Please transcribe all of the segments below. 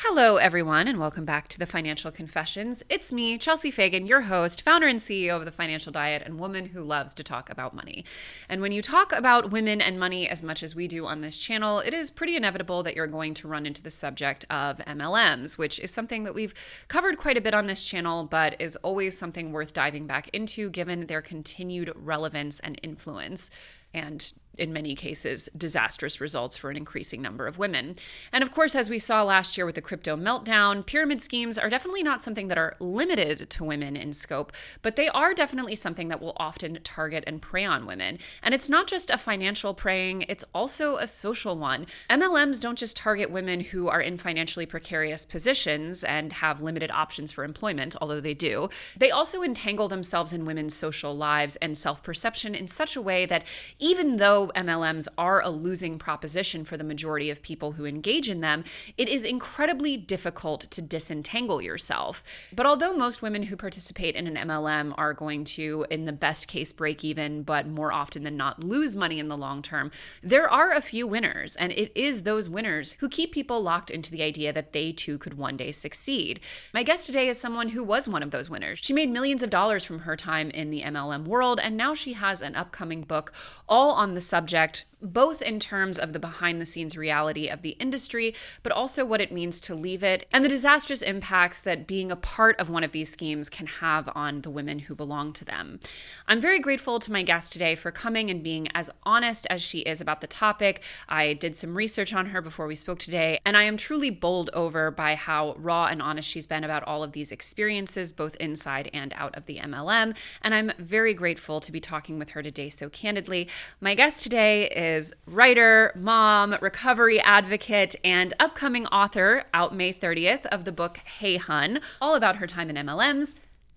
Hello, everyone, and welcome back to the Financial Confessions. It's me, Chelsea Fagan, your host, founder and CEO of The Financial Diet, and woman who loves to talk about money. And when you talk about women and money as much as we do on this channel, it is pretty inevitable that you're going to run into the subject of MLMs, which is something that we've covered quite a bit on this channel, but is always something worth diving back into given their continued relevance and influence. And in many cases, disastrous results for an increasing number of women. And of course, as we saw last year with the crypto meltdown, pyramid schemes are definitely not something that are limited to women in scope, but they are definitely something that will often target and prey on women. And it's not just a financial preying, it's also a social one. MLMs don't just target women who are in financially precarious positions and have limited options for employment, although they do. They also entangle themselves in women's social lives and self-perception in such a way that even though MLMs are a losing proposition for the majority of people who engage in them, it is incredibly difficult to disentangle yourself. But although most women who participate in an MLM are going to, in the best case, break even, but more often than not lose money in the long term, there are a few winners, and it is those winners who keep people locked into the idea that they too could one day succeed. My guest today is someone who was one of those winners. She made millions of dollars from her time in the MLM world, and now she has an upcoming book all on the subject, both in terms of the behind-the-scenes reality of the industry, but also what it means to leave it, and the disastrous impacts that being a part of one of these schemes can have on the women who belong to them. I'm very grateful to my guest today for coming and being as honest as she is about the topic. I did some research on her before we spoke today, and I am truly bowled over by how raw and honest she's been about all of these experiences, both inside and out of the MLM, and I'm very grateful to be talking with her today so candidly. My guest today is writer, mom, recovery advocate, and upcoming author, out May 30th, of the book Hey Hun, all about her time in MLMs,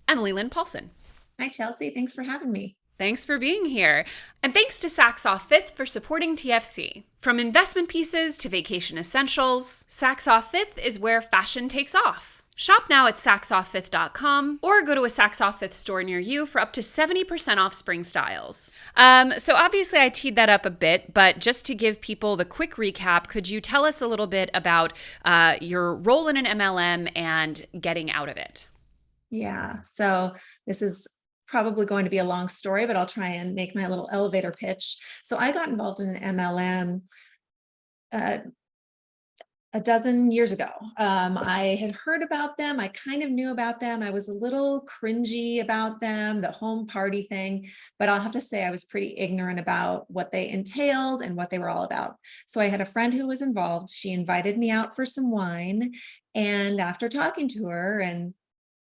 Emily Lynn Paulson. Hi, Chelsea. Thanks for having me. Thanks for being here. And thanks to Saks Off Fifth for supporting TFC. From investment pieces to vacation essentials, Saks Off Fifth is where fashion takes off. Shop now at SaksOffFifth.com or go to a Saks Off Fifth store near you for up to 70% off spring styles. So obviously I teed that up a bit, but just to give people the quick recap, could you tell us a little bit about your role in an MLM and getting out of it? Yeah. So this is probably going to be a long story, but I'll try and make my little elevator pitch. So I got involved in an MLM a dozen years ago. I had heard about them. I kind of knew about them. I was a little cringy about them, the home party thing, but I'll have to say I was pretty ignorant about what they entailed and what they were all about. So I had a friend who was involved. She invited me out for some wine. And after talking to her and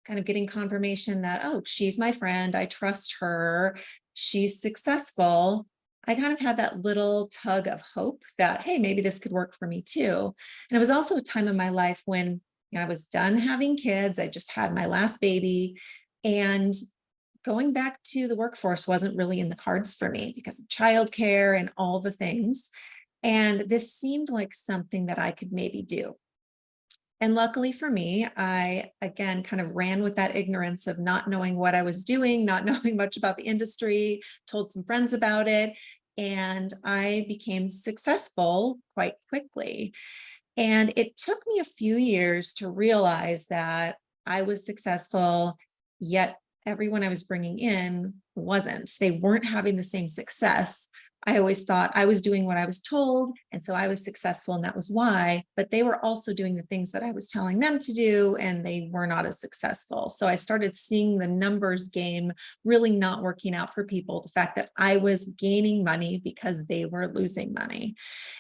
kind of getting confirmation that, oh, she's my friend, I trust her, she's successful, I kind of had that little tug of hope that, hey, maybe this could work for me too. And it was also a time in my life when I was done having kids. I just had my last baby, and going back to the workforce wasn't really in the cards for me because of childcare and all the things. And this seemed like something that I could maybe do. And luckily for me, I, again, kind of ran with that ignorance of not knowing what I was doing, not knowing much about the industry, told some friends about it, and I became successful quite quickly. And it took me a few years to realize that I was successful, yet everyone I was bringing in wasn't. They weren't having the same success. I always thought I was doing what I was told, and so I was successful, and that was why, but they were also doing the things that I was telling them to do, and they were not as successful. So I started seeing the numbers game really not working out for people, the fact that I was gaining money because they were losing money.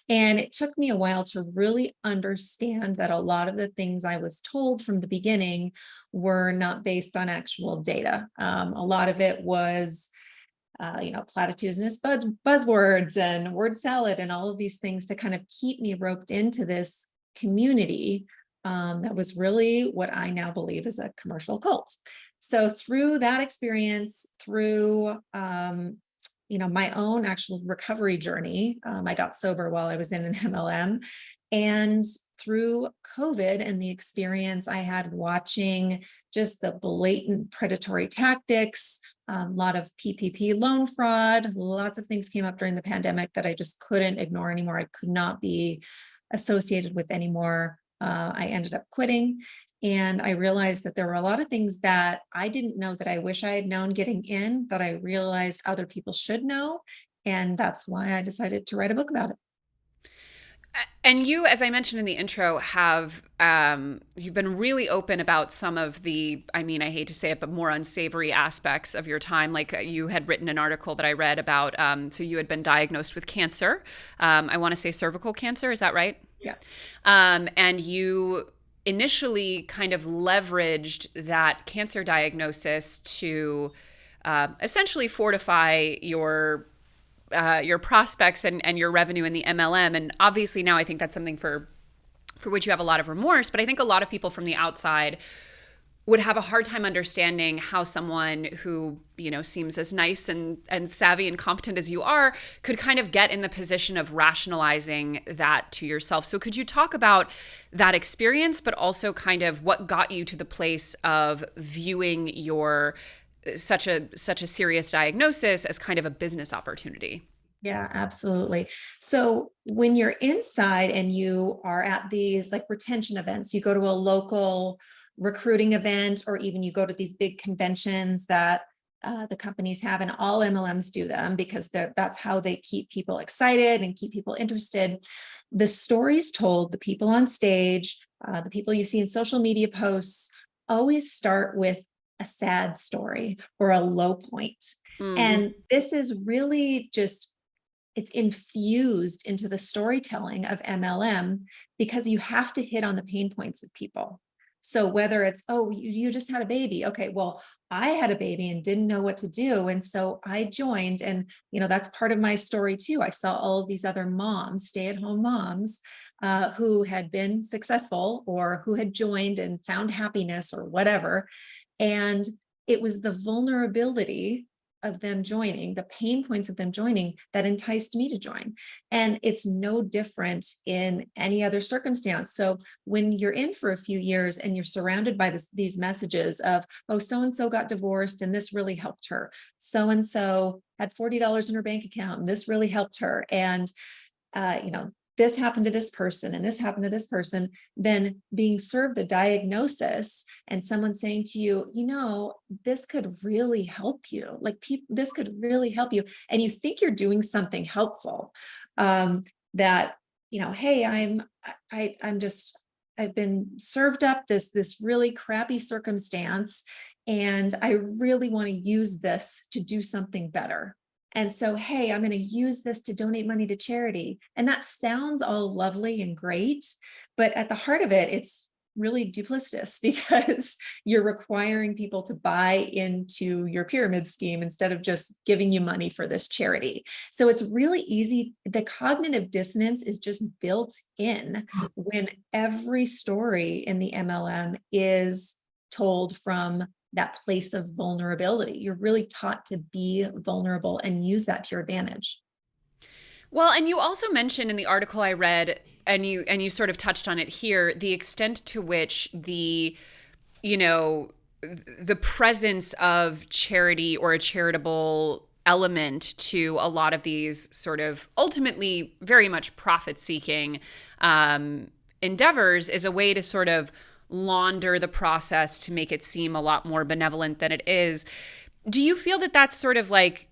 And it took me a while to really understand that a lot of the things I was told from the beginning were not based on actual data. A lot of it was platitudinous buzzwords and word salad and all of these things to kind of keep me roped into this community that was really what I now believe is a commercial cult. So through that experience, through my own actual recovery journey, I got sober while I was in an MLM, and through COVID and the experience I had watching just the blatant predatory tactics, a lot of PPP loan fraud, lots of things came up during the pandemic that I just couldn't ignore anymore. I could not be associated with anymore. I ended up quitting. And I realized that there were a lot of things that I didn't know that I wish I had known getting in, that I realized other people should know. And that's why I decided to write a book about it. And you, as I mentioned in the intro, have you've been really open about some of the, I mean, I hate to say it, but more unsavory aspects of your time. Like you had written an article that I read about, so you had been diagnosed with cancer. I want to say cervical cancer. Is that right? Yeah. And you initially kind of leveraged that cancer diagnosis to essentially fortify your prospects and your revenue in the MLM. And obviously now I think that's something for which you have a lot of remorse. But I think a lot of people from the outside would have a hard time understanding how someone who, you know, seems as nice and savvy and competent as you are could kind of get in the position of rationalizing that to yourself. So could you talk about that experience, but also kind of what got you to the place of viewing your such a serious diagnosis as kind of a business opportunity? Yeah, absolutely. So when you're inside and you are at these like retention events, you go to a local recruiting event, or even you go to these big conventions that the companies have, and all MLMs do them because that's how they keep people excited and keep people interested. The stories told, the people on stage, the people you see in social media posts always start with a sad story or a low point. Mm. And this is really just, it's infused into the storytelling of MLM because you have to hit on the pain points of people. So whether it's, oh, you just had a baby. Okay, well, I had a baby and didn't know what to do. And so I joined, and that's part of my story too. I saw all of these other moms, stay-at-home moms, who had been successful or who had joined and found happiness or whatever. And it was the vulnerability of them joining, the pain points of them joining, that enticed me to join. And it's no different in any other circumstance. So when you're in for a few years and you're surrounded by these messages of, oh, so-and-so got divorced and this really helped her. So-and-so had $40 in her bank account and this really helped her. And, this happened to this person and this happened to this person, then being served a diagnosis and someone saying to you, this could really help you. Like this could really help you. And you think you're doing something helpful, that, hey, I've been served up this really crappy circumstance, and I really want to use this to do something better. And so, hey, I'm going to use this to donate money to charity. And that sounds all lovely and great, but at the heart of it, it's really duplicitous because you're requiring people to buy into your pyramid scheme instead of just giving you money for this charity. So it's really easy. The cognitive dissonance is just built in when every story in the MLM is told from that place of vulnerability. You're really taught to be vulnerable and use that to your advantage. Well, and you also mentioned in the article I read, and you sort of touched on it here, the extent to which you know, the presence of charity or a charitable element to a lot of these sort of ultimately very much profit-seeking endeavors is a way to sort of launder the process to make it seem a lot more benevolent than it is. Do you feel that that's sort of like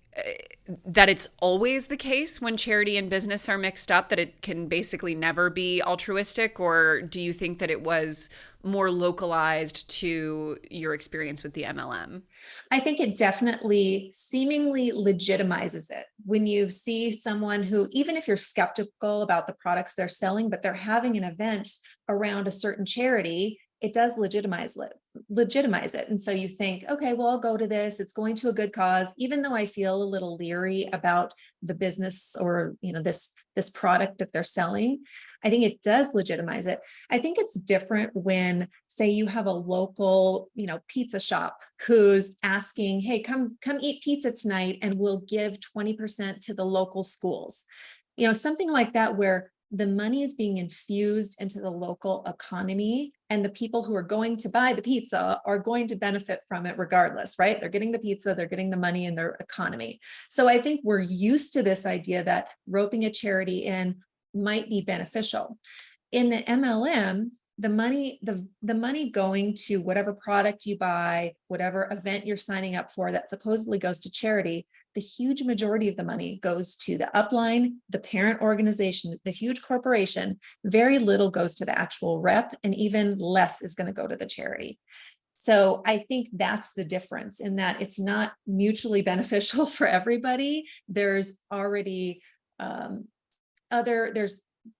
that it's always the case when charity and business are mixed up, that it can basically never be altruistic? Or do you think that it was more localized to your experience with the MLM? I think it definitely seemingly legitimizes it when you see someone who, even if you're skeptical about the products they're selling, but they're having an event around a certain charity, it does legitimize it. And so you think, okay, well, I'll go to this. It's going to a good cause, even though I feel a little leery about the business or, this product that they're selling. I think it does legitimize it. I think it's different when, say, you have a local, pizza shop who's asking, hey, come eat pizza tonight and we'll give 20% to the local schools. Something like that, where the money is being infused into the local economy, and the people who are going to buy the pizza are going to benefit from it regardless, right? They're getting the pizza, they're getting the money in their economy. So I think we're used to this idea that roping a charity in might be beneficial. In the MLM, the money going to whatever product you buy, whatever event you're signing up for that supposedly goes to charity, the huge majority of the money goes to the upline, the parent organization, the huge corporation. Very little goes to the actual rep, and even less is going to go to the charity. So I think that's the difference, in that it's not mutually beneficial for everybody. There's already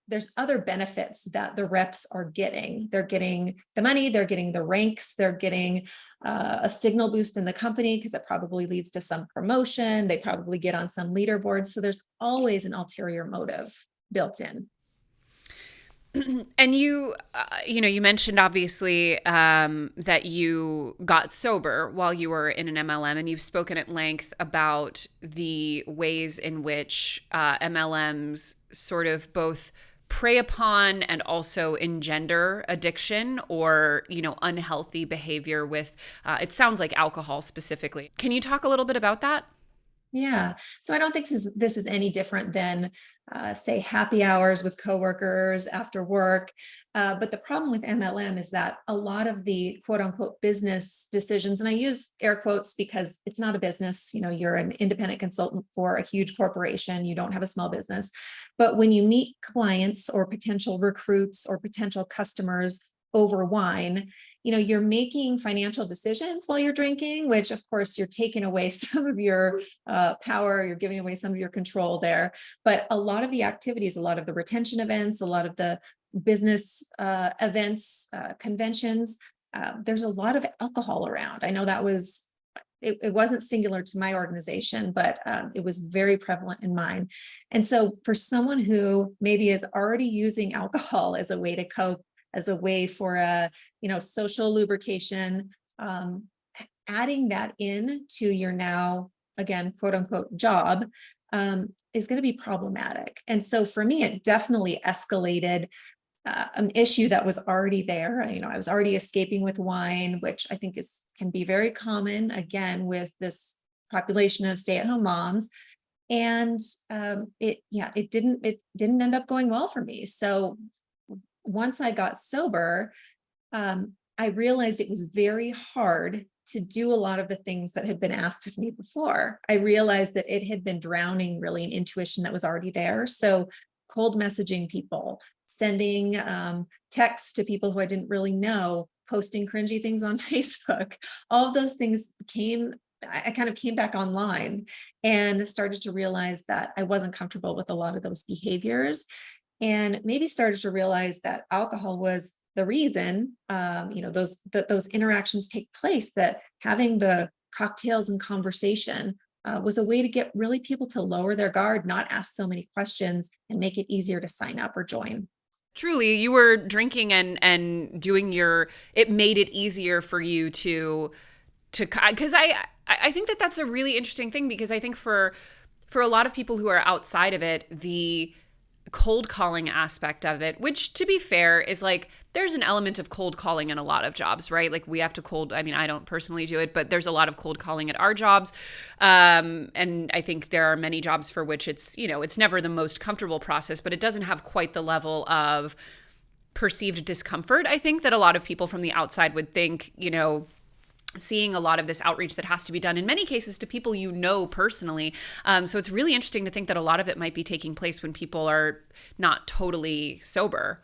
there's other benefits that the reps are getting. They're getting the money, they're getting the ranks, they're getting a signal boost in the company because it probably leads to some promotion. They probably get on some leaderboards. So there's always an ulterior motive built in. And you mentioned obviously that you got sober while you were in an MLM, and you've spoken at length about the ways in which MLMs sort of both prey upon and also engender addiction or, unhealthy behavior with, it sounds like alcohol specifically. Can you talk a little bit about that? Yeah. So I don't think this is any different than, say, happy hours with coworkers after work. But the problem with MLM is that a lot of the quote unquote business decisions, and I use air quotes because it's not a business, you're an independent consultant for a huge corporation, you don't have a small business. But when you meet clients or potential recruits or potential customers over wine, you're making financial decisions while you're drinking, which of course you're taking away some of your power, you're giving away some of your control there. But a lot of the activities, a lot of the retention events, a lot of the business events, conventions, there's a lot of alcohol around. I know that it wasn't singular to my organization, but it was very prevalent in mine. And so for someone who maybe is already using alcohol as a way to cope, as a way for a, social lubrication, adding that in to your now, again, quote unquote job, is going to be problematic. And so for me, it definitely escalated an issue that was already there. I was already escaping with wine, which I think can be very common, again, with this population of stay-at-home moms. And it didn't end up going well for me. So once I got sober, I realized it was very hard to do a lot of the things that had been asked of me before. I realized that it had been drowning really an intuition that was already there. So cold messaging people, sending texts to people who I didn't really know, posting cringy things on Facebook, all of those things I kind of came back online and started to realize that I wasn't comfortable with a lot of those behaviors, and maybe started to realize that alcohol was the reason, those interactions take place, that having the cocktails and conversation was a way to get really people to lower their guard, not ask so many questions, and make it easier to sign up or join. Truly, you were drinking and doing it made it easier for you because I think that that's a really interesting thing, because I think for a lot of people who are outside of it, the cold calling aspect of it, which to be fair is like, there's an element of cold calling in a lot of jobs, right? Like we have to I don't personally do it, but there's a lot of cold calling at our jobs. And I think there are many jobs for which it's never the most comfortable process, but it doesn't have quite the level of perceived discomfort, I think, that a lot of people from the outside would think, seeing a lot of this outreach that has to be done in many cases to people personally. So it's really interesting to think that a lot of it might be taking place when people are not totally sober.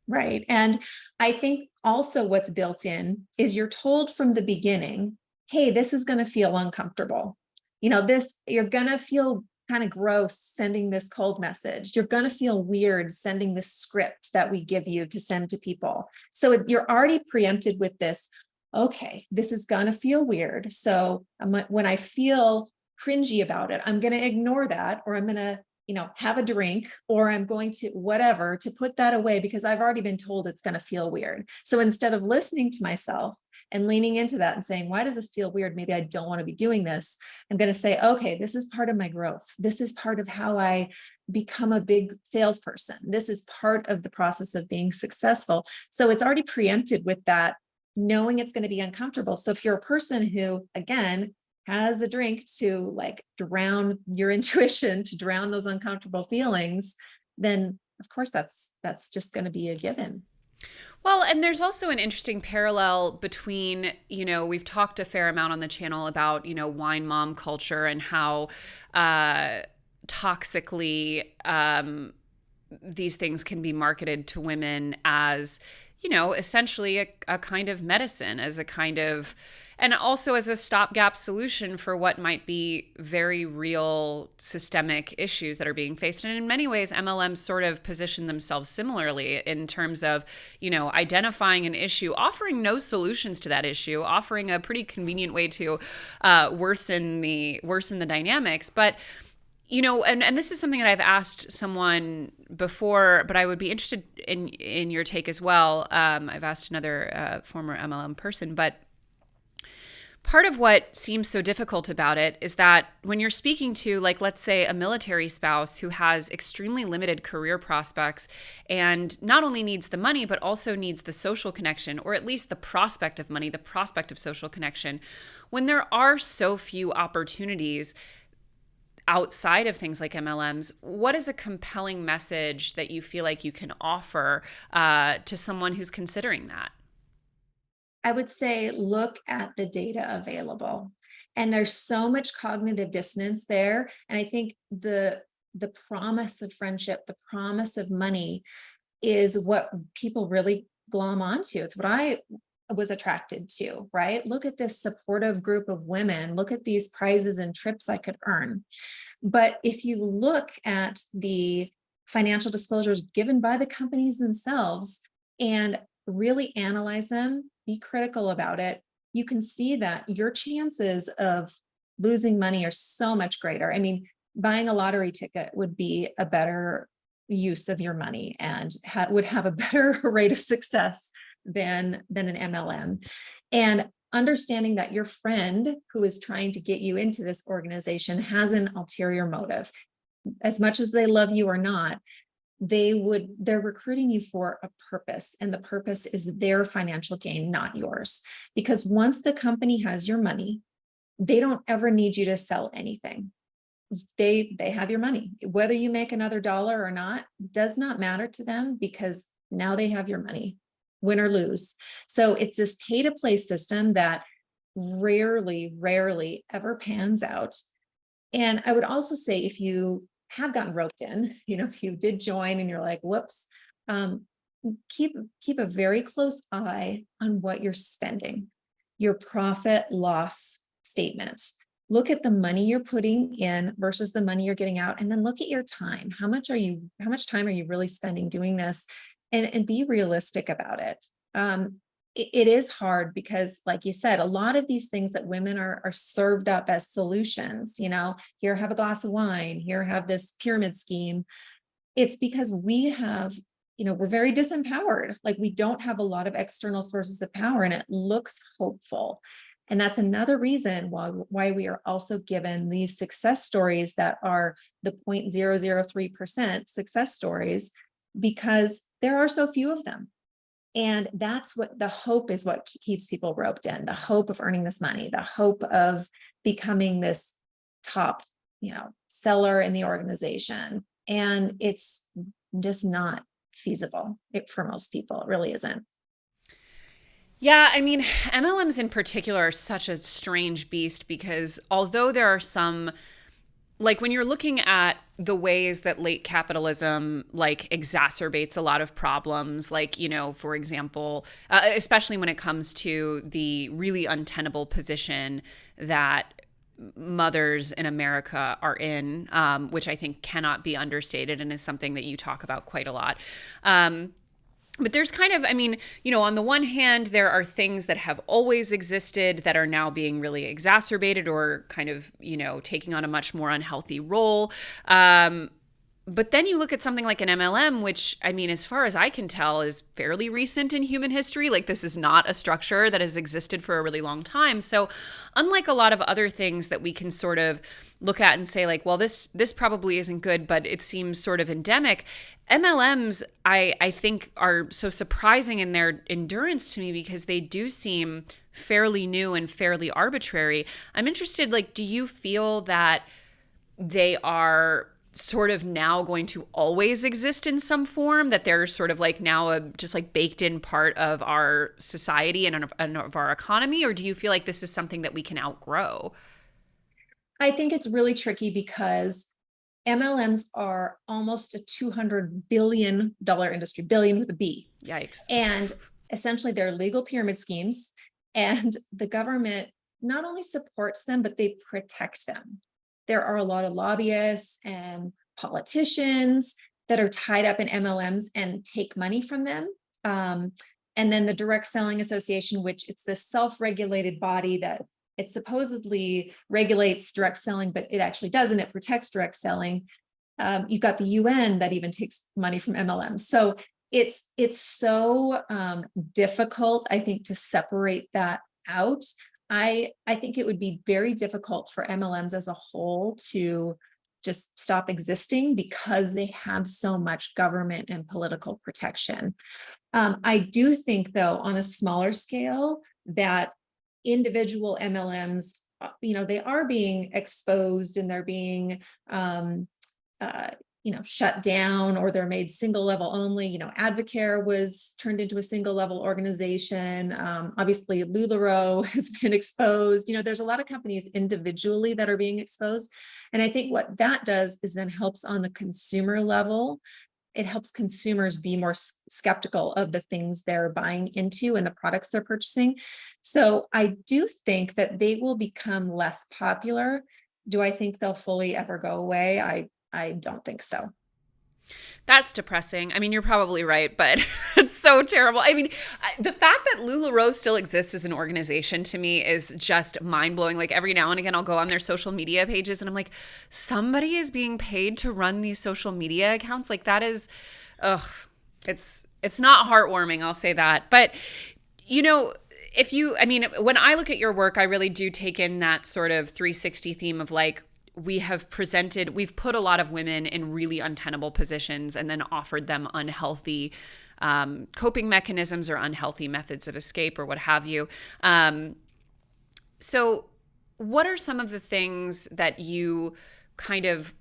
Right. And I think also what's built in is you're told from the beginning, hey, this is going to feel uncomfortable. You're going to feel kind of gross sending this cold message. You're going to feel weird sending this script that we give you to send to people. So you're already preempted with this. Okay, this is going to feel weird. So when I feel cringy about it, I'm going to ignore that, or I'm going to, have a drink, or I'm going to whatever to put that away because I've already been told it's going to feel weird. So instead of listening to myself and leaning into that and saying, why does this feel weird? Maybe I don't want to be doing this. I'm going to say, okay, this is part of my growth. This is part of how I become a big salesperson. This is part of the process of being successful. So it's already preempted with that, knowing it's going to be uncomfortable. So if you're a person who, again, has a drink to drown your intuition, to drown those uncomfortable feelings, then of course that's just going to be a given. Well, and there's also an interesting parallel between, we've talked a fair amount on the channel about, wine mom culture and how toxically these things can be marketed to women as, essentially a kind of medicine, as a kind of, and also as a stopgap solution for what might be very real systemic issues that are being faced. And in many ways, MLMs sort of position themselves similarly in terms of, identifying an issue, offering no solutions to that issue, offering a pretty convenient way to worsen the dynamics. But and this is something that I've asked someone before, but I would be interested in your take as well. I've asked another former MLM person, but part of what seems so difficult about it is that when you're speaking to, like, let's say a military spouse who has extremely limited career prospects and not only needs the money, but also needs the social connection, or at least the prospect of money, the prospect of social connection, when there are so few opportunities outside of things like MLMs, what is a compelling message that you feel like you can offer to someone who's considering that? I would say look at the data available. And there's so much cognitive dissonance there. And I think the promise of friendship, the promise of money is what people really glom onto. It's what I was attracted to, right? Look at this supportive group of women. Look at these prizes and trips I could earn. But if you look at the financial disclosures given by the companies themselves and really analyze them, be critical about it, you can see that your chances of losing money are so much greater. I mean, buying a lottery ticket would be a better use of your money and would have a better rate of success than an MLM. And understanding that your friend who is trying to get you into this organization has an ulterior motive. As much as they love you or not, they're recruiting you for a purpose, and the purpose is their financial gain, not yours. Because once the company has your money, they don't ever need you to sell anything. They have your money. Whether you make another dollar or not does not matter to them, because now they have your money, win or lose. So it's this pay to play system that rarely ever pans out. And I would also say, if you have gotten roped in, if you did join and you're like, whoops, keep a very close eye on what you're spending, your profit loss statements. Look at the money you're putting in versus the money you're getting out. And then look at your time. How much time are you really spending doing this? And be realistic about it. It is hard because, like you said, a lot of these things that women are served up as solutions, here, have a glass of wine, here, have this pyramid scheme. It's because we have, we're very disempowered. Like, we don't have a lot of external sources of power, and it looks hopeful. And that's another reason why we are also given these success stories that are the 0.003% success stories, because there are so few of them. And that's what the hope is, what keeps people roped in, the hope of earning this money, the hope of becoming this top, seller in the organization. And it's just not feasible for most people. It really isn't. Yeah, I mean, MLMs in particular are such a strange beast, because although there are some, like, when you're looking at the ways that late capitalism exacerbates a lot of problems, for example, especially when it comes to the really untenable position that mothers in America are in, which I think cannot be understated and is something that you talk about quite a lot. But there's kind of, on the one hand, there are things that have always existed that are now being really exacerbated or kind of, taking on a much more unhealthy role. But then you look at something like an MLM, which, as far as I can tell, is fairly recent in human history. Like, this is not a structure that has existed for a really long time. So unlike a lot of other things that we can sort of look at and say, like, well, this probably isn't good, but it seems sort of endemic, MLMs, I think, are so surprising in their endurance to me, because they do seem fairly new and fairly arbitrary. I'm interested, do you feel that they are sort of now going to always exist in some form, that they're sort of like now a just like baked in part of our society and of our economy? Or do you feel like this is something that we can outgrow? I think it's really tricky because MLMs are almost a $200 billion industry, billion with a B. Yikes. And essentially they're legal pyramid schemes, and the government not only supports them, but they protect them. There are a lot of lobbyists and politicians that are tied up in MLMs and take money from them. Um, and then the Direct Selling Association, which it's this self-regulated body that it supposedly regulates direct selling, but it actually doesn't. It protects direct selling. You've got the UN that even takes money from MLMs. So it's so difficult, I think, to separate that out. I think it would be very difficult for MLMs as a whole to just stop existing because they have so much government and political protection. I do think, though, on a smaller scale, that individual MLMs, they are being exposed and they're being, shut down, or they're made single level only. Advocare was turned into a single level organization. Obviously, LuLaRoe has been exposed. There's a lot of companies individually that are being exposed. And I think what that does is then helps on the consumer level. It helps consumers be more skeptical of the things they're buying into and the products they're purchasing. So I do think that they will become less popular. Do I think they'll fully ever go away? I don't think so. That's depressing. I mean, you're probably right, but it's so terrible. I mean, the fact that LuLaRoe still exists as an organization to me is just mind blowing. Like every now and again, I'll go on their social media pages and I'm like, somebody is being paid to run these social media accounts. Like that is, ugh, it's not heartwarming. I'll say that. But when I look at your work, I really do take in that sort of 360 theme of like, we've put a lot of women in really untenable positions and then offered them unhealthy coping mechanisms or unhealthy methods of escape or what have you. So what are some of the things that you kind of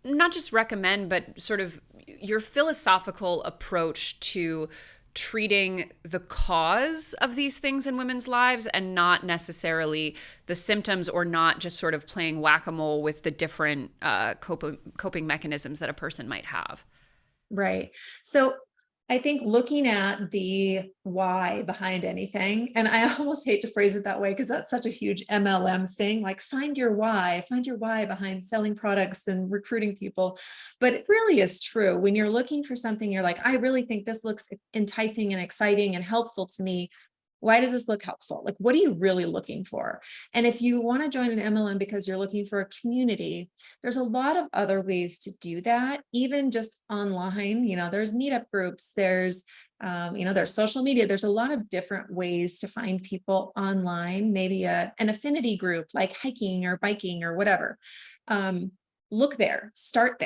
not just recommend, but sort of your philosophical approach to treating the cause of these things in women's lives and not necessarily the symptoms, or not just sort of playing whack-a-mole with the different coping mechanisms that a person might have? Right. So I think looking at the why behind anything, and I almost hate to phrase it that way because that's such a huge MLM thing, like find your why behind selling products and recruiting people. But it really is true. When you're looking for something, you're like, I really think this looks enticing and exciting and helpful to me. Why does this look helpful? Like, what are you really looking for? And if you want to join an MLM because you're looking for a community, there's a lot of other ways to do that, even just online. There's meetup groups, there's social media. There's a lot of different ways to find people online, maybe an affinity group like hiking or biking or whatever. Look there, start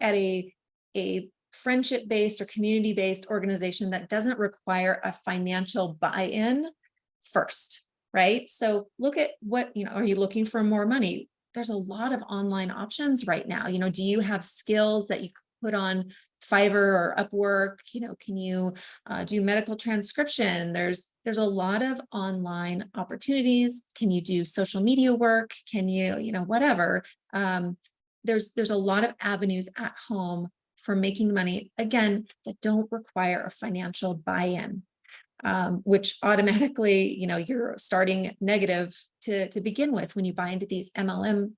at a friendship-based or community-based organization that doesn't require a financial buy-in first, right? So look at what, are you looking for more money? There's a lot of online options right now. Do you have skills that you put on Fiverr or Upwork? Can you do medical transcription? There's a lot of online opportunities. Can you do social media work? Can you, whatever. There's a lot of avenues at home for making money, again, that don't require a financial buy-in, which automatically, you're starting negative to begin with when you buy into these MLM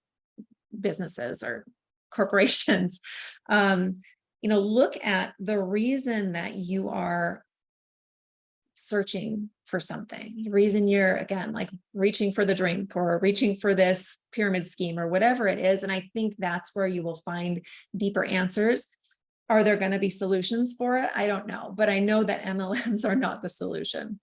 businesses or corporations. Look at the reason that you are searching for something, the reason you're, again, like reaching for the drink or reaching for this pyramid scheme or whatever it is. And I think that's where you will find deeper answers. Are there going to be solutions for it? I don't know, but I know that MLMs are not the solution.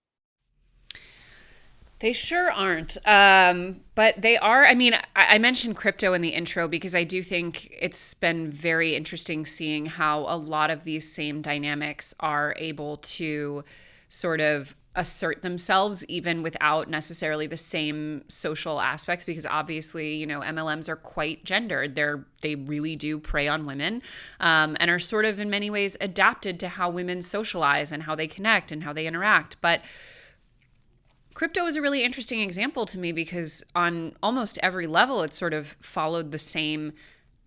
They sure aren't. But they are. I mean, I mentioned crypto in the intro because I do think it's been very interesting seeing how a lot of these same dynamics are able to sort of assert themselves even without necessarily the same social aspects, because obviously, MLMs are quite gendered. They really do prey on women, and are sort of in many ways adapted to how women socialize and how they connect and how they interact. But crypto is a really interesting example to me because on almost every level, it sort of followed the same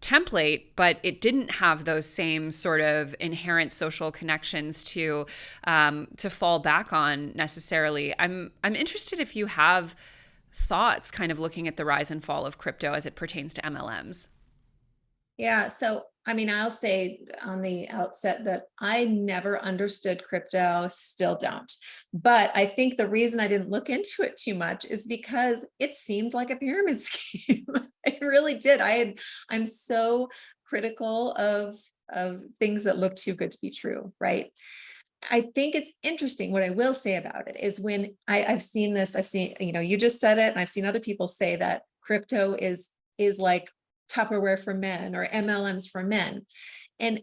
template, but it didn't have those same sort of inherent social connections to fall back on necessarily. I'm interested if you have thoughts kind of looking at the rise and fall of crypto as it pertains to MLMs. Yeah. So, I mean, I'll say on the outset that I never understood crypto, still don't. But I think the reason I didn't look into it too much is because it seemed like a pyramid scheme. It really did. I'm so critical of things that look too good to be true, right? I think it's interesting. What I will say about it is when I've seen this, you just said it, and I've seen other people say that crypto is like Tupperware for men or MLMs for men. And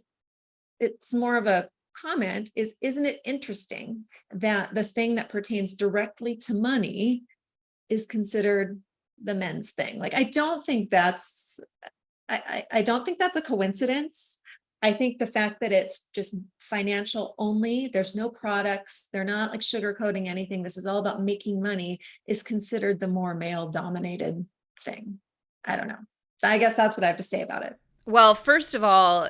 it's more of a comment isn't it interesting that the thing that pertains directly to money is considered the men's thing? Like, I don't think that's a coincidence. I think the fact that it's just financial only, there's no products, they're not like sugarcoating anything. This is all about making money, is considered the more male dominated thing. I don't know. I guess that's what I have to say about it. Well, first of all,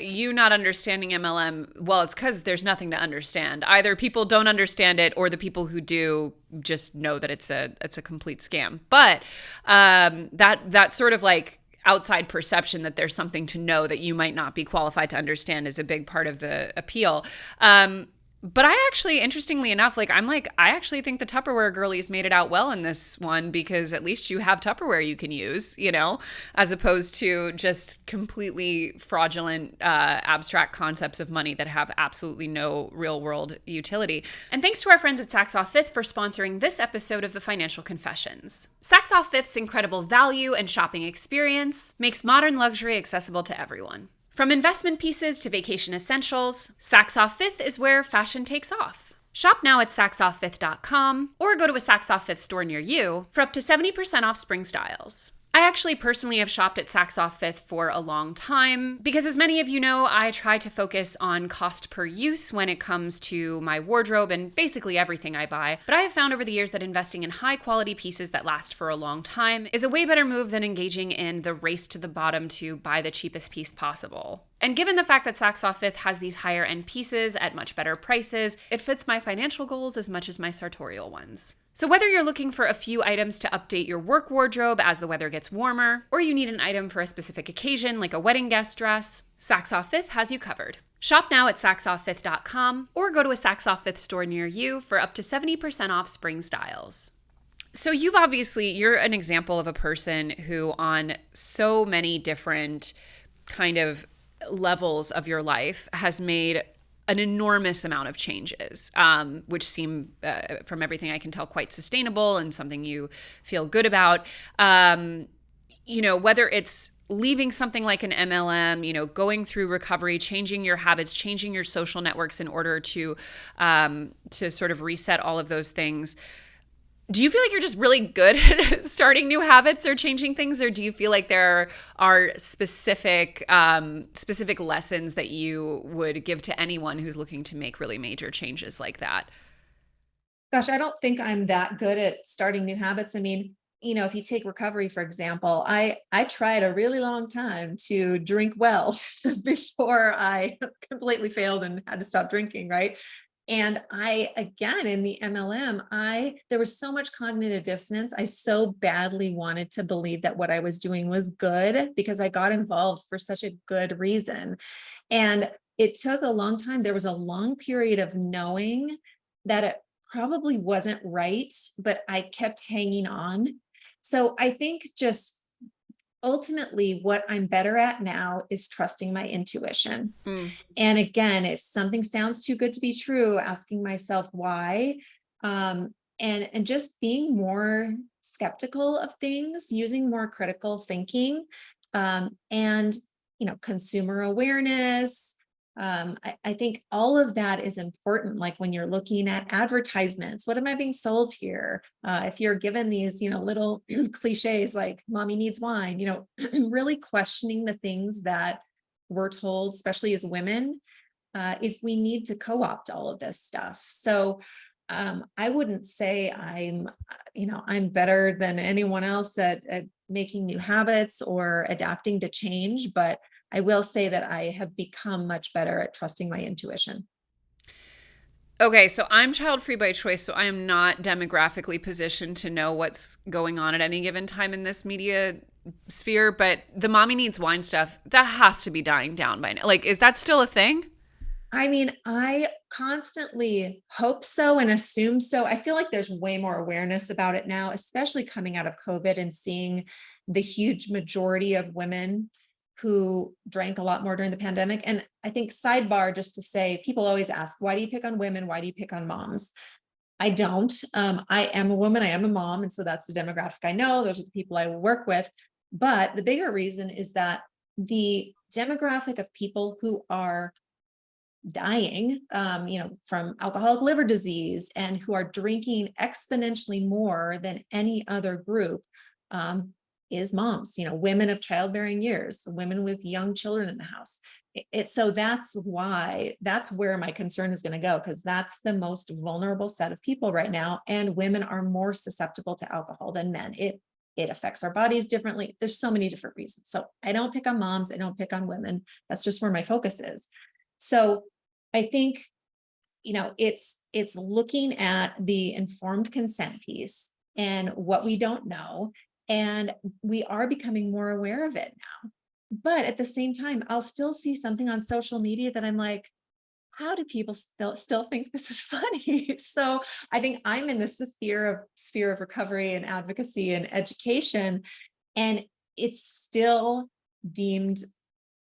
you not understanding MLM, well, it's because there's nothing to understand. Either people don't understand it, or the people who do just know that it's a complete scam. But that sort of like outside perception that there's something to know that you might not be qualified to understand is a big part of the appeal. But I actually, interestingly enough, I actually think the Tupperware girlies made it out well in this one, because at least you have Tupperware you can use, as opposed to just completely fraudulent, abstract concepts of money that have absolutely no real world utility. And thanks to our friends at Saks Off Fifth for sponsoring this episode of the Financial Confessions. Saks Off Fifth's incredible value and shopping experience makes modern luxury accessible to everyone. From investment pieces to vacation essentials, Saks Off Fifth is where fashion takes off. Shop now at saksofffifth.com or go to a Saks Off Fifth store near you for up to 70% off spring styles. I actually personally have shopped at Saks Off Fifth for a long time because, as many of you know, I try to focus on cost per use when it comes to my wardrobe and basically everything I buy. But I have found over the years that investing in high quality pieces that last for a long time is a way better move than engaging in the race to the bottom to buy the cheapest piece possible. And given the fact that Saks Off Fifth has these higher end pieces at much better prices, it fits my financial goals as much as my sartorial ones. So whether you're looking for a few items to update your work wardrobe as the weather gets warmer, or you need an item for a specific occasion like a wedding guest dress, Saks Off Fifth has you covered. Shop now at saksofffifth.com or go to a Saks Off Fifth store near you for up to 70% off spring styles. So you're an example of a person who on so many different kind of levels of your life has made an enormous amount of changes, which seem, from everything I can tell, quite sustainable and something you feel good about. Whether it's leaving something like an MLM, going through recovery, changing your habits, changing your social networks in order to sort of reset all of those things. Do you feel like you're just really good at starting new habits or changing things, or do you feel like there are specific lessons that you would give to anyone who's looking to make really major changes like that? Gosh, I don't think I'm that good at starting new habits. I mean, if you take recovery, for example, I tried a really long time to drink well before I completely failed and had to stop drinking, right? And again, in the MLM, there was so much cognitive dissonance. I so badly wanted to believe that what I was doing was good because I got involved for such a good reason. And it took a long time. There was a long period of knowing that it probably wasn't right, but I kept hanging on. So I think just ultimately what I'm better at now is trusting my intuition. And again, if something sounds too good to be true, asking myself why, and just being more skeptical of things, using more critical thinking, and consumer awareness, I think all of that is important. Like when you're looking at advertisements, what am I being sold here? If you're given these, little cliches like mommy needs wine, really questioning the things that we're told, especially as women, if we need to co-opt all of this stuff. So I wouldn't say I'm better than anyone else at making new habits or adapting to change, but I will say that I have become much better at trusting my intuition. Okay, so I'm child free by choice, so I am not demographically positioned to know what's going on at any given time in this media sphere, but the mommy needs wine stuff, that has to be dying down by now. Like, is that still a thing? I mean, I constantly hope so and assume so. I feel like there's way more awareness about it now, especially coming out of COVID and seeing the huge majority of women who drank a lot more during the pandemic. And I think sidebar, just to say, people always ask, why do you pick on women? Why do you pick on moms? I don't. I am a woman, I am a mom. And so that's the demographic I know. Those are the people I work with. But the bigger reason is that the demographic of people who are dying, from alcoholic liver disease and who are drinking exponentially more than any other group, is moms, women of childbearing years, women with young children in the house. So that's where my concern is going to go, because that's the most vulnerable set of people right now. And women are more susceptible to alcohol than men. It affects our bodies differently. There's so many different reasons. So I don't pick on moms. I don't pick on women. That's just where my focus is. So I think, it's looking at the informed consent piece and what we don't know. And we are becoming more aware of it now. But at the same time, I'll still see something on social media that I'm like, how do people still think this is funny? So I think I'm in this sphere of recovery and advocacy and education, and it's still deemed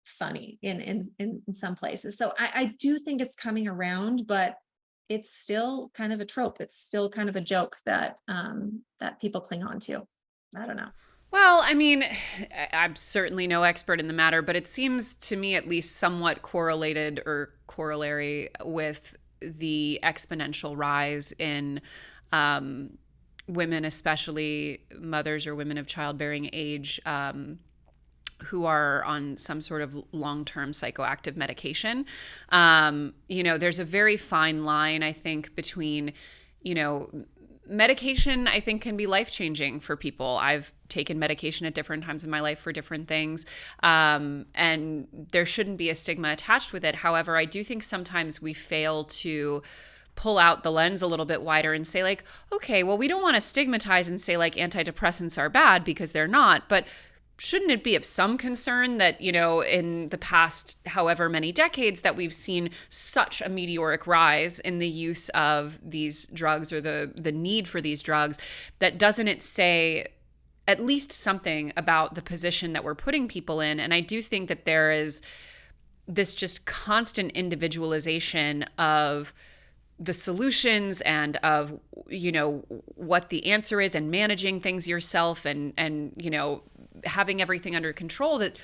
funny in some places. So I do think it's coming around, but it's still kind of a trope. It's still kind of a joke that people cling on to. I don't know. Well, I mean, I'm certainly no expert in the matter, but it seems to me at least somewhat correlated or corollary with the exponential rise in women, especially mothers or women of childbearing age, who are on some sort of long-term psychoactive medication. There's a very fine line, I think, between, medication, I think, can be life-changing for people. I've taken medication at different times in my life for different things, and there shouldn't be a stigma attached with it. However, I do think sometimes we fail to pull out the lens a little bit wider and say, like, okay, well, we don't want to stigmatize and say, like, antidepressants are bad, because they're not, but shouldn't it be of some concern that, in the past however many decades that we've seen such a meteoric rise in the use of these drugs, or the need for these drugs, that doesn't it say at least something about the position that we're putting people in? And I do think that there is this just constant individualization of the solutions and of, what the answer is, and managing things yourself, and having everything under control, that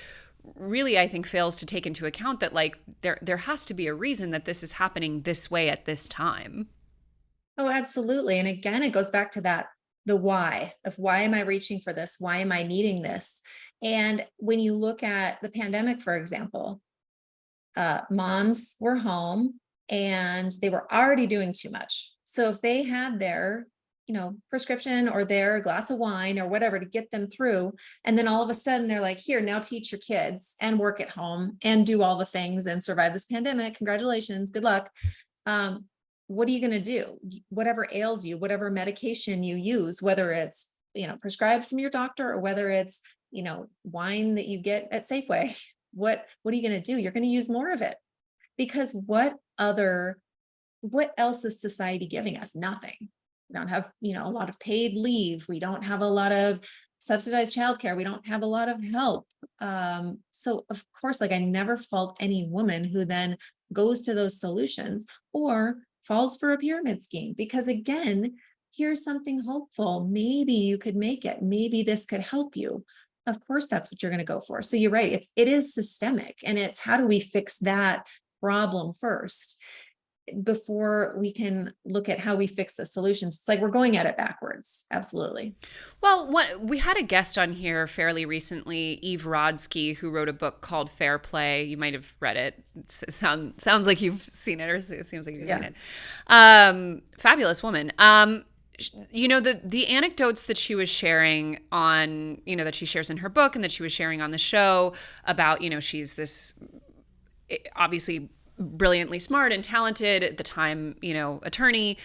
really, I think, fails to take into account that, like, there has to be a reason that this is happening this way at this time. Oh, absolutely. And again, it goes back to the why of, why am I reaching for this? Why am I needing this? And when you look at the pandemic, for example, moms were home and they were already doing too much. So if they had their, prescription or their glass of wine or whatever to get them through, and then all of a sudden they're like, here, now teach your kids and work at home and do all the things and survive this pandemic. Congratulations. Good luck. What are you going to do? Whatever ails you, whatever medication you use, whether it's, prescribed from your doctor, or whether it's, wine that you get at Safeway, what are you going to do? You're going to use more of it, because what else is society giving us? Nothing. We don't have, a lot of paid leave. We don't have a lot of subsidized childcare. We don't have a lot of help. So of course, like, I never fault any woman who then goes to those solutions or falls for a pyramid scheme, because again, here's something hopeful. Maybe you could make it. Maybe this could help you. Of course, that's what you're going to go for. So you're right. It is systemic, and it's, how do we fix that problem first before we can look at how we fix the solutions. It's like we're going at it backwards. Absolutely. Well, we had a guest on here fairly recently, Eve Rodsky, who wrote a book called Fair Play. You might have read it. Sounds like you've seen it, or it seems like you've seen it. Fabulous woman. The anecdotes that she was sharing on, that she shares in her book and that she was sharing on the show about, she's this obviously brilliantly smart and talented at the time, attorney,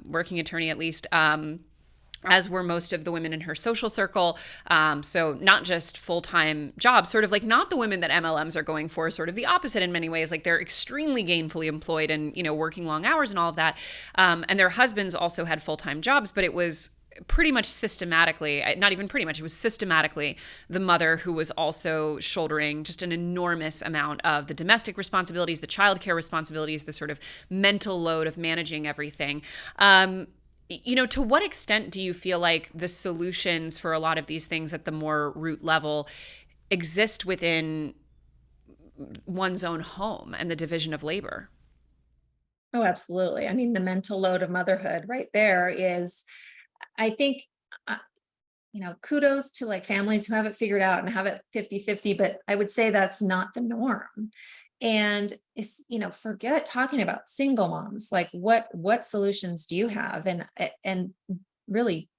working attorney at least, as were most of the women in her social circle. So not just full-time jobs, sort of like not the women that MLMs are going for, sort of the opposite in many ways. Like they're extremely gainfully employed and, working long hours and all of that. And their husbands also had full-time jobs, but it was pretty much systematically, not even pretty much, it was systematically the mother who was also shouldering just an enormous amount of the domestic responsibilities, the childcare responsibilities, the sort of mental load of managing everything. To what extent do you feel like the solutions for a lot of these things at the more root level exist within one's own home and the division of labor? Oh, absolutely. I mean, the mental load of motherhood right there is, I think, kudos to like families who have it figured out and have it 50-50, but I would say that's not the norm. And it's, forget talking about single moms, like what solutions do you have? And really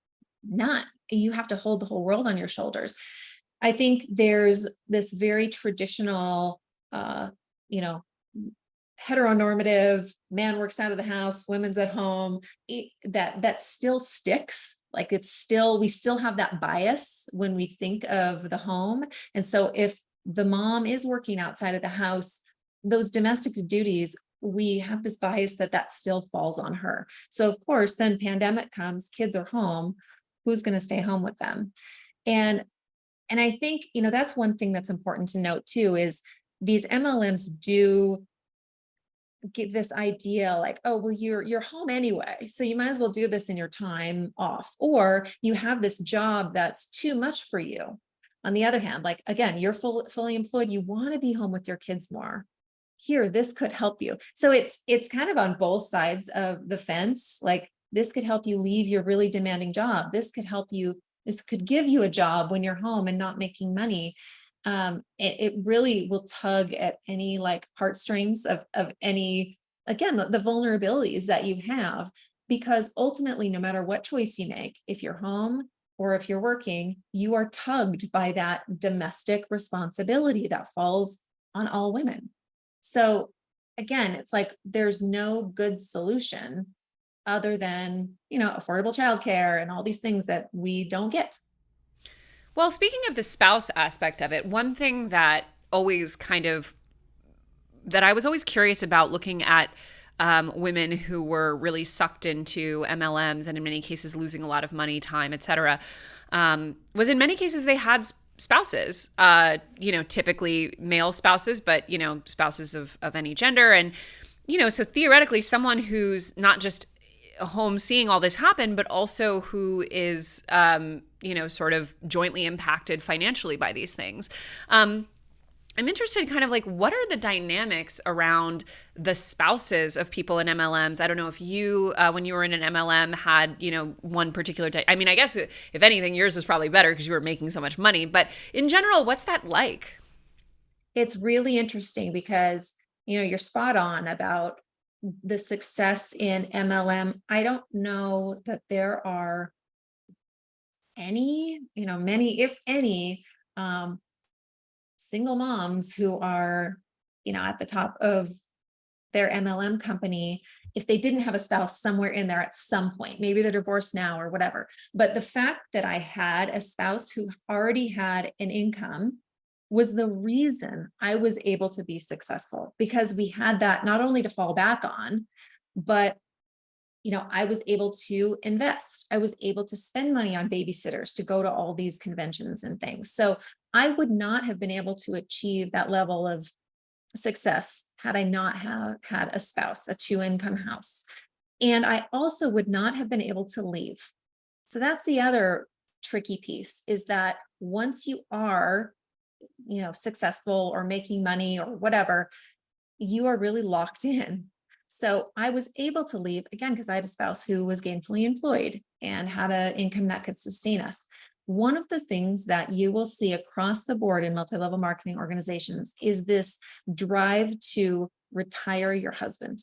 none. You have to hold the whole world on your shoulders. I think there's this very traditional, heteronormative, man works out of the house, women's at home, that still sticks. Like we still have that bias when we think of the home. And so if the mom is working outside of the house, those domestic duties, we have this bias that still falls on her. So of course, then pandemic comes, kids are home, who's going to stay home with them? And I think, that's one thing that's important to note too, is these MLMs do give this idea like, oh, well, you're home anyway, so you might as well do this in your time off, or you have this job that's too much for you. On the other hand, like, again, you're fully employed, you want to be home with your kids more. Here, this could help you. So it's kind of on both sides of the fence. Like, this could help you leave your really demanding job. This could give you a job when you're home and not making money. It really will tug at any like heartstrings of any, again, the vulnerabilities that you have, because ultimately, no matter what choice you make, if you're home or if you're working, you are tugged by that domestic responsibility that falls on all women. So again, it's like there's no good solution other than, affordable childcare and all these things that we don't get. Well, speaking of the spouse aspect of it, one thing that I was always curious about looking at women who were really sucked into MLMs and in many cases losing a lot of money, time, et cetera, was in many cases they had spouses, typically male spouses, but, spouses of any gender. And, so theoretically someone who's not just home seeing all this happen, but also who is, sort of jointly impacted financially by these things. I'm interested kind of like, what are the dynamics around the spouses of people in MLMs? I don't know if you, when you were in an MLM, had, one particular I mean, I guess if anything, yours was probably better because you were making so much money. But in general, what's that like? It's really interesting because, you're spot on about the success in MLM. I don't know that there are many, if any, single moms who are, at the top of their MLM company, if they didn't have a spouse somewhere in there at some point. Maybe they're divorced now or whatever. But the fact that I had a spouse who already had an income was the reason I was able to be successful, because we had that not only to fall back on, but I was able to invest. I was able to spend money on babysitters to go to all these conventions and things. So I would not have been able to achieve that level of success had I not have had a spouse, a 2-income house. And I also would not have been able to leave. So that's the other tricky piece, is that once you are, successful or making money or whatever, you are really locked in. So I was able to leave again because I had a spouse who was gainfully employed and had an income that could sustain us. One of the things that you will see across the board in multi-level marketing organizations is this drive to retire your husband,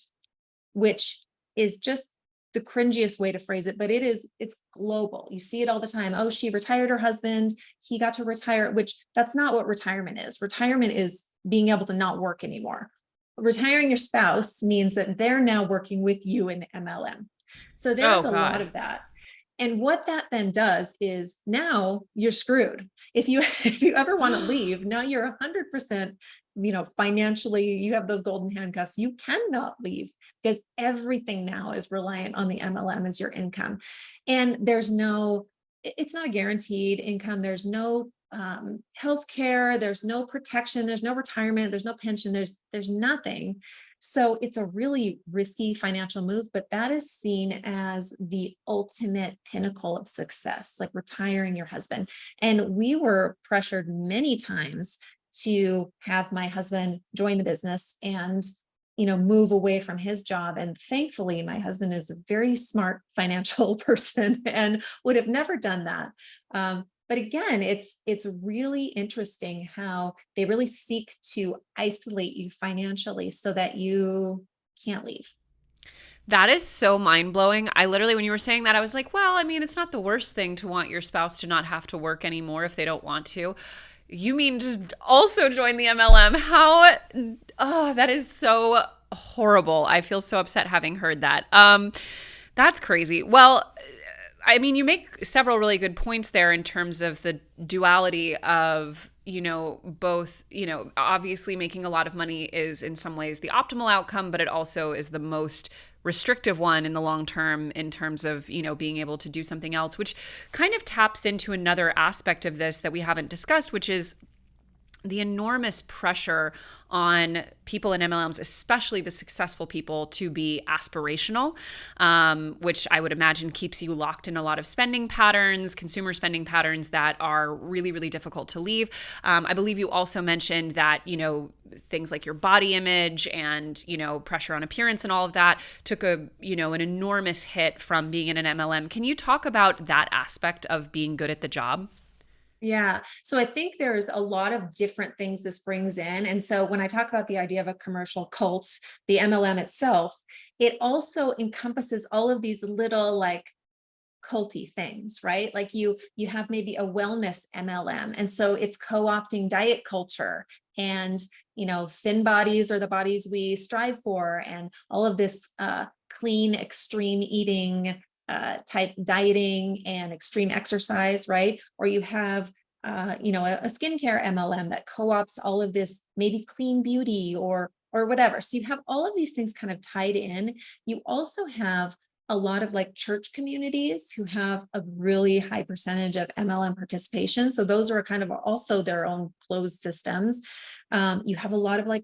which is just the cringiest way to phrase it, but it's global. You see it all the time. Oh, she retired her husband. He got to retire, which that's not what retirement is. Retirement is being able to not work anymore. Retiring your spouse means that they're now working with you in the MLM. So Oh there's a lot God. of that. And what that then does is now you're screwed. If you if you ever want to leave, now you're 100%, financially, you have those golden handcuffs. You cannot leave because everything now is reliant on the MLM as your income. And it's not a guaranteed income. There's no healthcare, there's no protection, there's no retirement, there's no pension, there's nothing. So it's a really risky financial move, but that is seen as the ultimate pinnacle of success, like retiring your husband. And we were pressured many times to have my husband join the business and move away from his job. And thankfully, my husband is a very smart financial person and would have never done that. But again, it's really interesting how they really seek to isolate you financially so that you can't leave. That is so mind blowing. I literally, when you were saying that, I was like, well, I mean, it's not the worst thing to want your spouse to not have to work anymore if they don't want to. You mean just also join the MLM? That is so horrible. I feel so upset having heard that. That's crazy. Well, I mean, you make several really good points there in terms of the duality of, both, obviously making a lot of money is in some ways the optimal outcome, but it also is the most restrictive one in the long term in terms of, being able to do something else, which kind of taps into another aspect of this that we haven't discussed, which is the enormous pressure on people in MLMs, especially the successful people, to be aspirational, which I would imagine keeps you locked in a lot of spending patterns, consumer spending patterns that are really, really difficult to leave. I believe you also mentioned that, things like your body image and, pressure on appearance and all of that took an enormous hit from being in an MLM. Can you talk about that aspect of being good at the job? Yeah. So I think there's a lot of different things this brings in. And so when I talk about the idea of a commercial cult, the MLM itself, it also encompasses all of these little like culty things, right? Like you have maybe a wellness MLM. And so it's co-opting diet culture and, thin bodies are the bodies we strive for and all of this clean, extreme eating type dieting and extreme exercise, right? Or you have, a skincare MLM that co-ops all of this, maybe clean beauty or whatever. So you have all of these things kind of tied in. You also have a lot of like church communities who have a really high percentage of MLM participation. So those are kind of also their own closed systems. You have a lot of like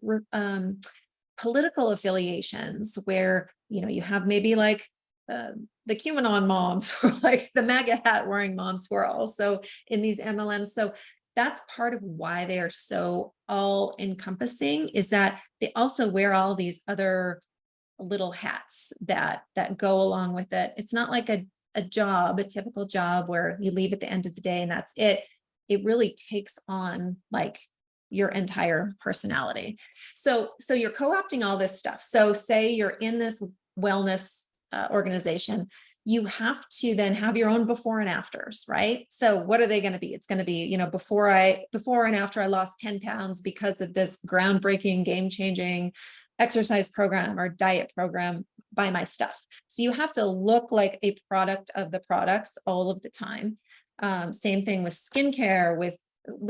political affiliations where, you have maybe like the QAnon moms or like the MAGA hat wearing moms who are also in these MLMs. So that's part of why they are so all encompassing is that they also wear all these other little hats that go along with it. It's not like a job, a typical job where you leave at the end of the day and that's it. It really takes on like your entire personality. So you're co-opting all this stuff. So say you're in this wellness organization, you have to then have your own before and afters, right? So what are they going to be? It's going to be, before and after I lost 10 pounds because of this groundbreaking, game-changing exercise program or diet program, buy my stuff. So you have to look like a product of the products all of the time. Same thing with skincare, with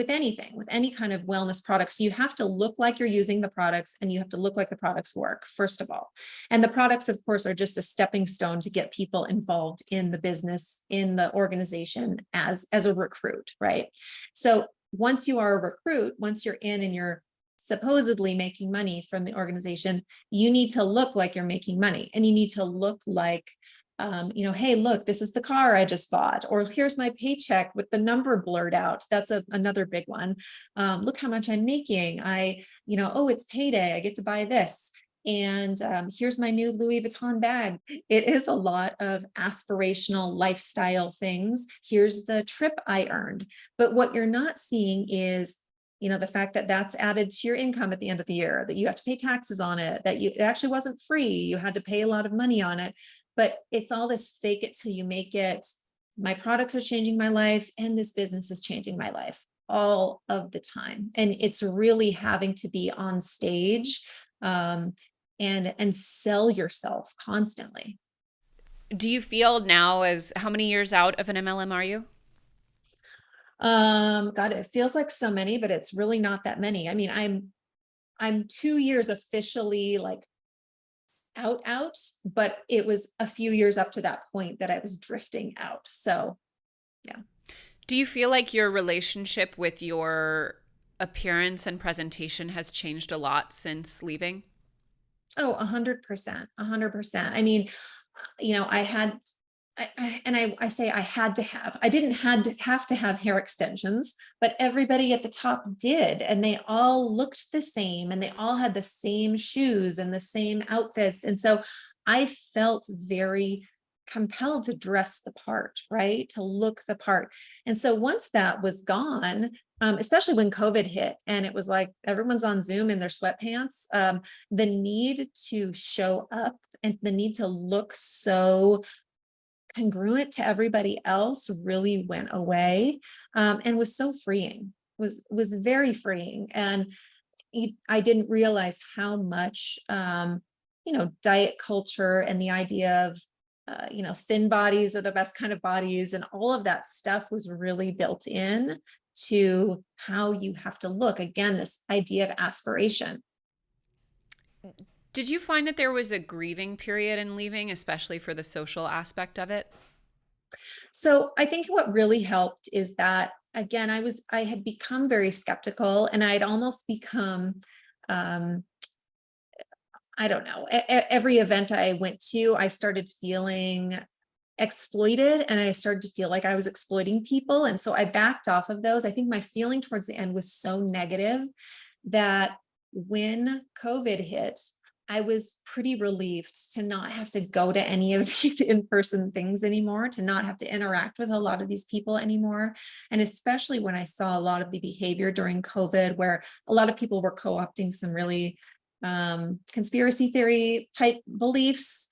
anything, with any kind of wellness products, you have to look like you're using the products and you have to look like the products work, first of all. And the products, of course, are just a stepping stone to get people involved in the business, in the organization as a recruit, right? So once you are a recruit, once you're in and you're supposedly making money from the organization, you need to look like you're making money and you need to look like hey, look, this is the car I just bought, or here's my paycheck with the number blurred out. That's another big one. Look how much I'm making. Oh, it's payday. I get to buy this. And here's my new Louis Vuitton bag. It is a lot of aspirational lifestyle things. Here's the trip I earned. But what you're not seeing is, the fact that that's added to your income at the end of the year, that you have to pay taxes on it, that it actually wasn't free. You had to pay a lot of money on it. But it's all this fake it till you make it. My products are changing my life, and this business is changing my life all of the time. And it's really having to be on stage and sell yourself constantly. Do you feel now, as how many years out of an MLM are you? God, it feels like so many, but it's really not that many. I mean, I'm 2 years officially like out, but it was a few years up to that point that I was drifting out. So yeah. Do you feel like your relationship with your appearance and presentation has changed a lot since leaving? Oh, 100%, 100%. I mean, I had, I say I had to have, I didn't have to have hair extensions, but everybody at the top did. And they all looked the same, and they all had the same shoes and the same outfits. And so I felt very compelled to dress the part, right? To look the part. And so once that was gone, especially when COVID hit and it was like everyone's on Zoom in their sweatpants, the need to show up and the need to look so congruent to everybody else really went away, and was so freeing, was very freeing. And I didn't realize how much, diet culture and the idea of, thin bodies are the best kind of bodies, and all of that stuff was really built in to how you have to look. Again, this idea of aspiration. Did you find that there was a grieving period in leaving, especially for the social aspect of it? So I think what really helped is that, again, I had become very skeptical, and I'd almost become, um, I don't know, every event I went to, I started feeling exploited, and I started to feel like I was exploiting people. And so I backed off of those. I think my feeling towards the end was so negative that when COVID hit, I was pretty relieved to not have to go to any of these in-person things anymore, to not have to interact with a lot of these people anymore. And especially when I saw a lot of the behavior during COVID, where a lot of people were co-opting some really conspiracy theory type beliefs,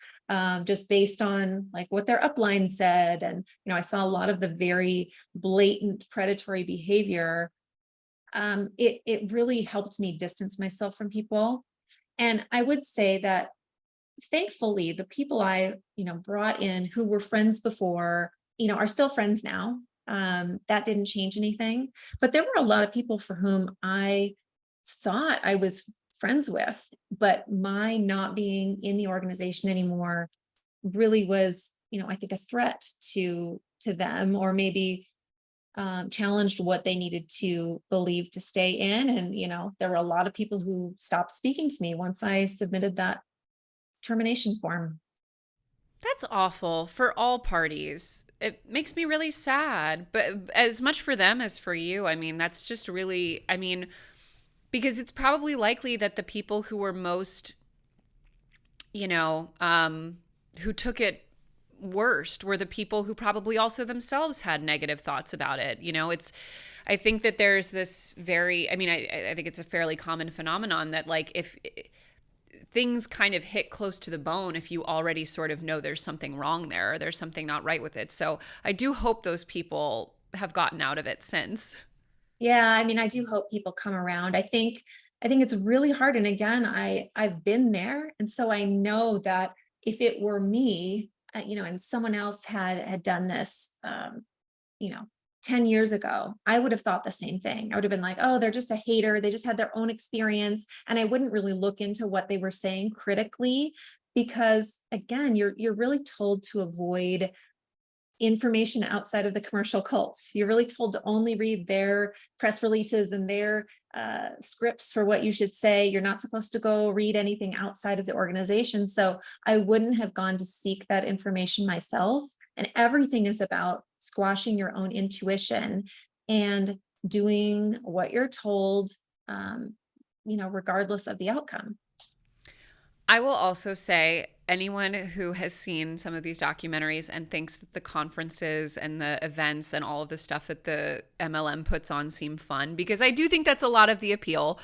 just based on like what their upline said. And, I saw a lot of the very blatant predatory behavior. It really helped me distance myself from people. And I would say that thankfully, the people I, brought in who were friends before, are still friends now. That didn't change anything. But there were a lot of people for whom I thought I was friends with, but my not being in the organization anymore really was, I think a threat to them, or maybe challenged what they needed to believe to stay in. And, there were a lot of people who stopped speaking to me once I submitted that termination form. That's awful for all parties. It makes me really sad, but as much for them as for you. I mean, that's just really, because it's probably likely that the people who were most, you know, who took it worst were the people who probably also themselves had negative thoughts about it. I think that there's this I think it's a fairly common phenomenon that, like, if things kind of hit close to the bone, if you already sort of know there's something wrong there, or there's something not right with it. So I do hope those people have gotten out of it since. Yeah, I mean, I do hope people come around. I think it's really hard. And again, I've been there. And so I know that if it were me, and someone else had done this, you know, 10 years ago, I would have thought the same thing. I would have been like, oh, they're just a hater. They just had their own experience. And I wouldn't really look into what they were saying critically, because again, you're really told to avoid information outside of the commercial cults. You're really told to only read their press releases and their scripts for what you should say. You're not supposed to go read anything outside of the organization. So I wouldn't have gone to seek that information myself. And everything is about squashing your own intuition and doing what you're told, regardless of the outcome. I will also say anyone who has seen some of these documentaries and thinks that the conferences and the events and all of the stuff that the MLM puts on seem fun, because I do think that's a lot of the appeal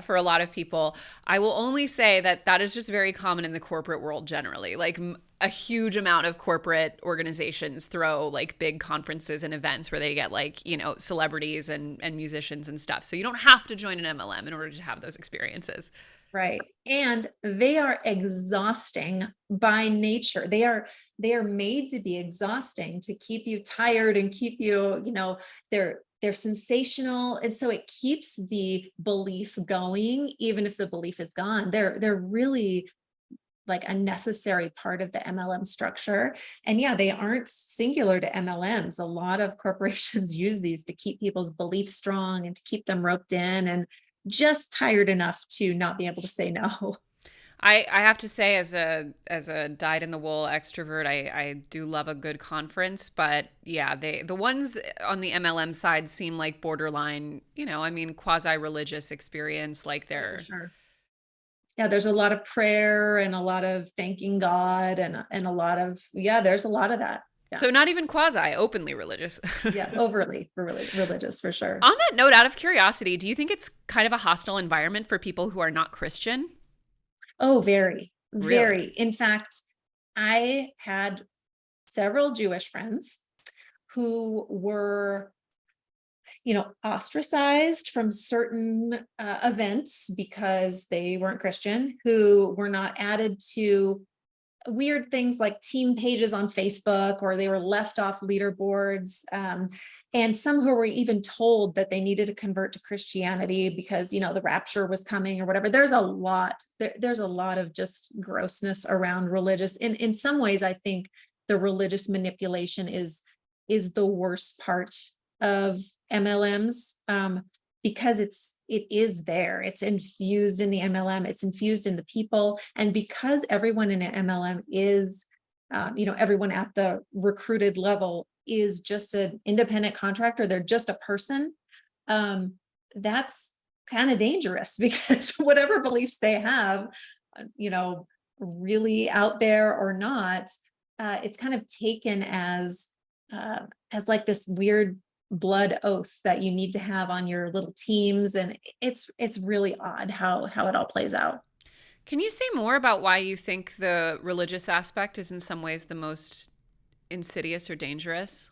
for a lot of people. I will only say that that is just very common in the corporate world generally. Like a huge amount of corporate organizations throw like big conferences and events where they get like, celebrities and musicians and stuff. So you don't have to join an MLM in order to have those experiences. Right. And they are exhausting by nature. They are made to be exhausting, to keep you tired and keep you, they're sensational. And so it keeps the belief going, even if the belief is gone. They're really like a necessary part of the MLM structure. And yeah, they aren't singular to MLMs. A lot of corporations use these to keep people's beliefs strong and to keep them roped in and just tired enough to not be able to say no. I have to say, as a dyed-in-the-wool extrovert, I do love a good conference, but yeah, the ones on the MLM side seem like borderline, quasi-religious experience, like they're. For sure. Yeah, there's a lot of prayer and a lot of thanking God and a lot of, there's a lot of that. Yeah. So not even quasi, openly religious. Yeah, overly religious for sure. On that note, out of curiosity, do you think it's kind of a hostile environment for people who are not Christian? Oh, very, very. Really? In fact, I had several Jewish friends who were, ostracized from certain events because they weren't Christian, who were not added to weird things like team pages on Facebook, or they were left off leaderboards. And some who were even told that they needed to convert to Christianity because, the rapture was coming or whatever. There's a lot of just grossness around religious. In some ways, I think the religious manipulation is the worst part of MLMs, because it is there. It's infused in the MLM. It's infused in the people. And because everyone in an MLM is, everyone at the recruited level is just an independent contractor, they're just a person, that's kind of dangerous because whatever beliefs they have, really out there or not, it's kind of taken as like this weird blood oath that you need to have on your little teams. And it's really odd how it all plays out. Can you say more about why you think the religious aspect is in some ways the most insidious or dangerous?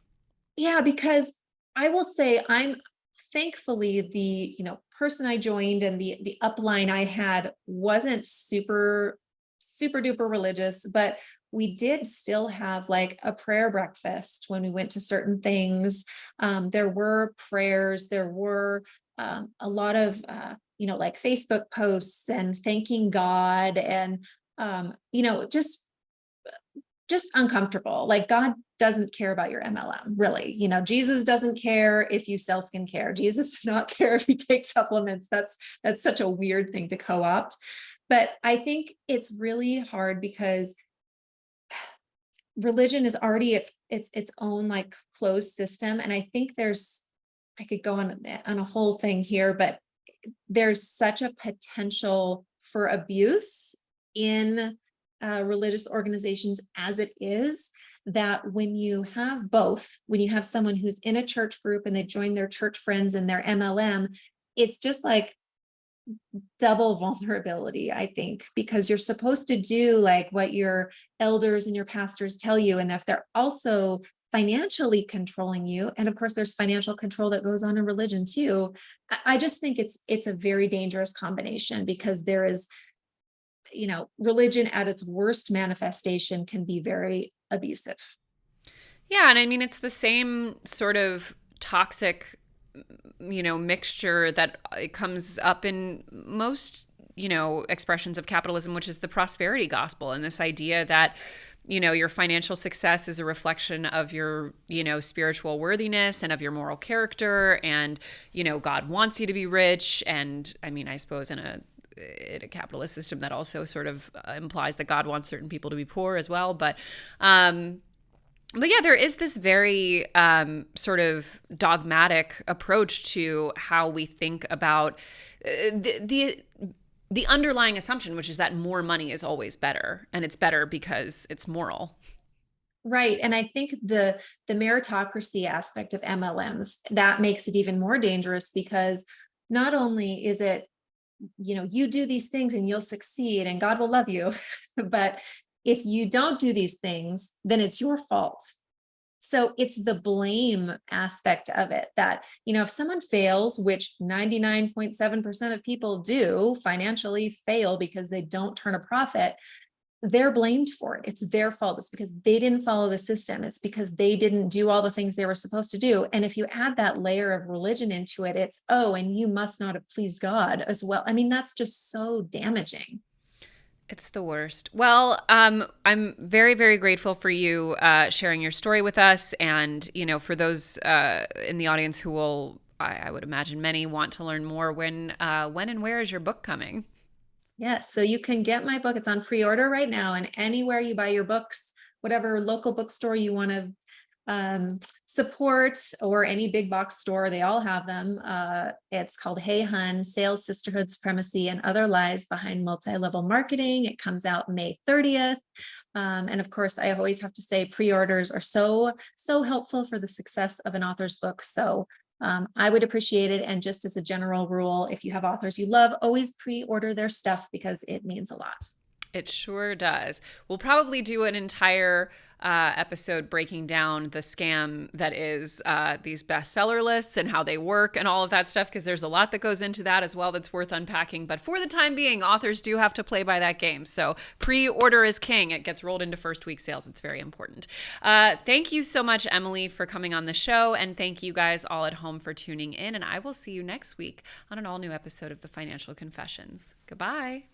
Yeah, because I will say I'm thankfully the, person I joined and the upline I had wasn't super duper religious, but we did still have like a prayer breakfast when we went to certain things. There were prayers, there were a lot of, like Facebook posts and thanking God and, just uncomfortable. Like God doesn't care about your MLM, really. Jesus doesn't care if you sell skincare. Jesus does not care if you take supplements. That's such a weird thing to co-opt. But I think it's really hard because religion is already its own like closed system. And I think I could go on a whole thing here, but there's such a potential for abuse in religious organizations as it is, that when you have someone who's in a church group and they join their church friends and their MLM, it's just like double vulnerability, I think, because you're supposed to do like what your elders and your pastors tell you. And if they're also financially controlling you, and of course there's financial control that goes on in religion too, I just think it's a very dangerous combination, because there is, religion at its worst manifestation can be very abusive. Yeah, and I mean it's the same sort of toxic mixture that it comes up in most expressions of capitalism, which is the prosperity gospel, and this idea that your financial success is a reflection of your, spiritual worthiness and of your moral character. And, God wants you to be rich. And I mean, I suppose in a capitalist system that also sort of implies that God wants certain people to be poor as well. But yeah, there is this very sort of dogmatic approach to how we think about the underlying assumption, which is that more money is always better, and it's better because it's moral. Right. And I think the meritocracy aspect of MLMs, that makes it even more dangerous, because not only is it, you do these things and you'll succeed and God will love you, but if you don't do these things, then it's your fault. So it's the blame aspect of it that, if someone fails, which 99.7% of people do financially fail because they don't turn a profit, they're blamed for it. It's their fault. It's because they didn't follow the system. It's because they didn't do all the things they were supposed to do. And if you add that layer of religion into it, it's, oh, and you must not have pleased God as well. I mean, that's just so damaging. It's the worst. Well, I'm very, very grateful for you sharing your story with us. And, for those in the audience who will, I would imagine many want to learn more, when and where is your book coming? Yes. So you can get my book. It's on pre-order right now, and anywhere you buy your books, whatever local bookstore you want to support, or any big box store, they all have them. It's called Hey Hun: Sales, Sisterhood, Supremacy, and Other Lies Behind Multi-Level Marketing. It comes out May 30th. And of course, I always have to say pre-orders are so helpful for the success of an author's book. So I would appreciate it. And just as a general rule, if you have authors you love, always pre-order their stuff, because it means a lot. It sure does. We'll probably do an entire episode breaking down the scam that is these bestseller lists and how they work and all of that stuff, because there's a lot that goes into that as well that's worth unpacking. But for the time being, authors do have to play by that game. So pre-order is king. It gets rolled into first week sales. It's very important. Thank you so much, Emily, for coming on the show. And thank you guys all at home for tuning in. And I will see you next week on an all-new episode of The Financial Confessions. Goodbye.